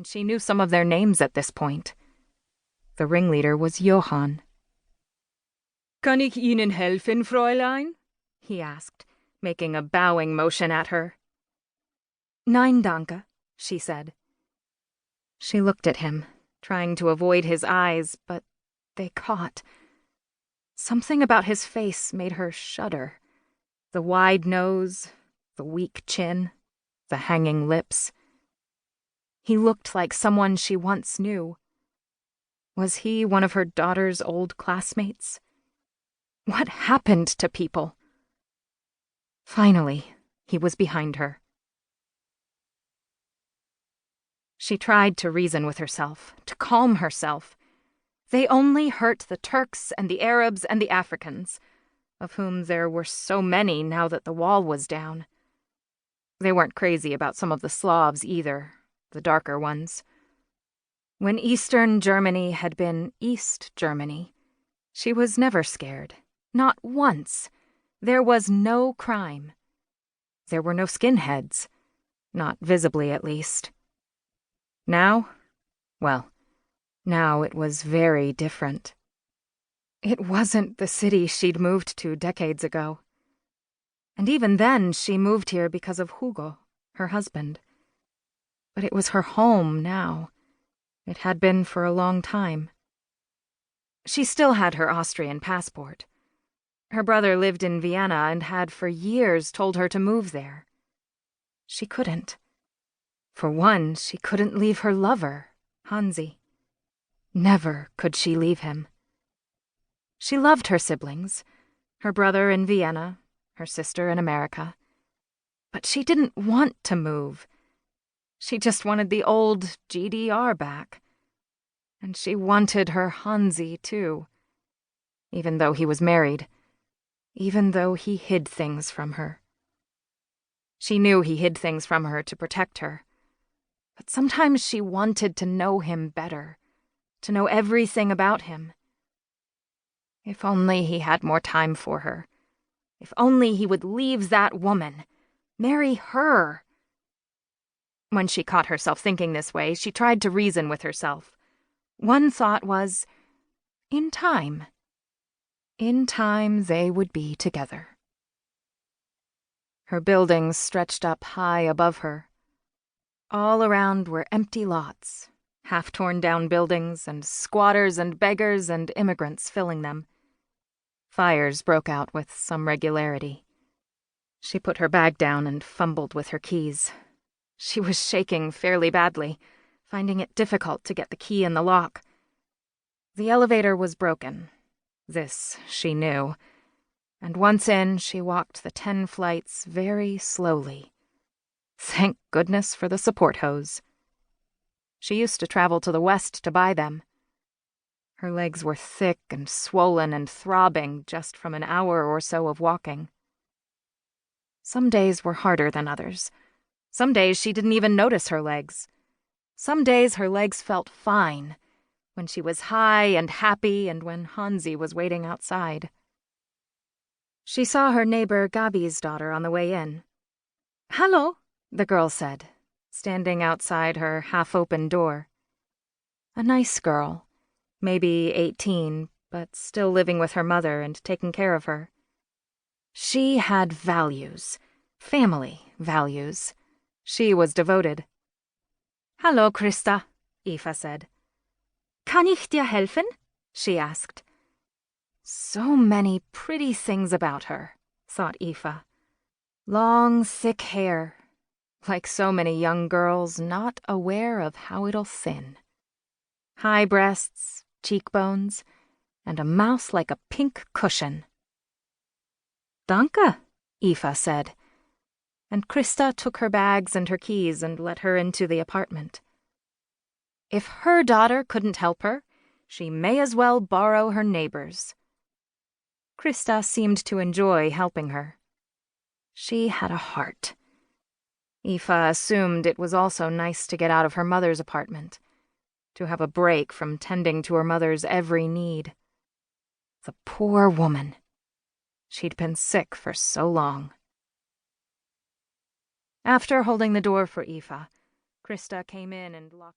and she knew some of their names at this point. The ringleader was Johann. "Kann ich Ihnen helfen, Fräulein?" he asked, making a bowing motion at her. "Nein, danke," she said. She looked at him, trying to avoid his eyes, but they caught. Something about his face made her shudder. The wide nose, the weak chin, the hanging lips. He looked like someone she once knew. Was he one of her daughter's old classmates? What happened to people? Finally, he was behind her. She tried to reason with herself, to calm herself. They only hurt the Turks and the Arabs and the Africans, of whom there were so many now that the wall was down. They weren't crazy about some of the Slavs either, the darker ones. When Eastern Germany had been East Germany, she was never scared. Not once. There was no crime. There were no skinheads. Not visibly, at least. Now? Well, now it was very different. It wasn't the city she'd moved to decades ago. And even then, she moved here because of Hugo, her husband. But it was her home now. It had been for a long time. She still had her Austrian passport. Her brother lived in Vienna and had for years told her to move there. She couldn't. For one, she couldn't leave her lover, Hansi. Never could she leave him. She loved her siblings, her brother in Vienna, her sister in America. But she didn't want to move. She just wanted the old GDR back. And she wanted her Hansi, too. Even though he was married. Even though he hid things from her. She knew he hid things from her to protect her. But sometimes she wanted to know him better. To know everything about him. If only he had more time for her. If only he would leave that woman. Marry her. When she caught herself thinking this way, she tried to reason with herself. One thought was, in time. In time they would be together. Her buildings stretched up high above her. All around were empty lots, half-torn-down buildings, and squatters and beggars and immigrants filling them. Fires broke out with some regularity. She put her bag down and fumbled with her keys. She was shaking fairly badly, finding it difficult to get the key in the lock. The elevator was broken. This she knew. And once in, she walked the 10 flights very slowly. Thank goodness for the support hose. She used to travel to the west to buy them. Her legs were thick and swollen and throbbing just from an hour or so of walking. Some days were harder than others. Some days she didn't even notice her legs. Some days her legs felt fine, when she was high and happy and when Hansi was waiting outside. She saw her neighbor Gabi's daughter on the way in. "Hallo," the girl said, standing outside her half-open door. A nice girl, maybe 18, but still living with her mother and taking care of her. She had values, family values. She was devoted. "Hallo, Christa," Aoife said. "Kann ich dir helfen?" she asked. So many pretty things about her, thought Aoife. Long, thick hair, like so many young girls not aware of how it'll thin. High breasts, cheekbones, and a mouth like a pink cushion. "Danke," Aoife said, and Christa took her bags and her keys and let her into the apartment. If her daughter couldn't help her, she may as well borrow her neighbor's. Christa seemed to enjoy helping her. She had a heart. Aoife assumed it was also nice to get out of her mother's apartment, to have a break from tending to her mother's every need. The poor woman. She'd been sick for so long. After holding the door for Aoife, Christa came in and locked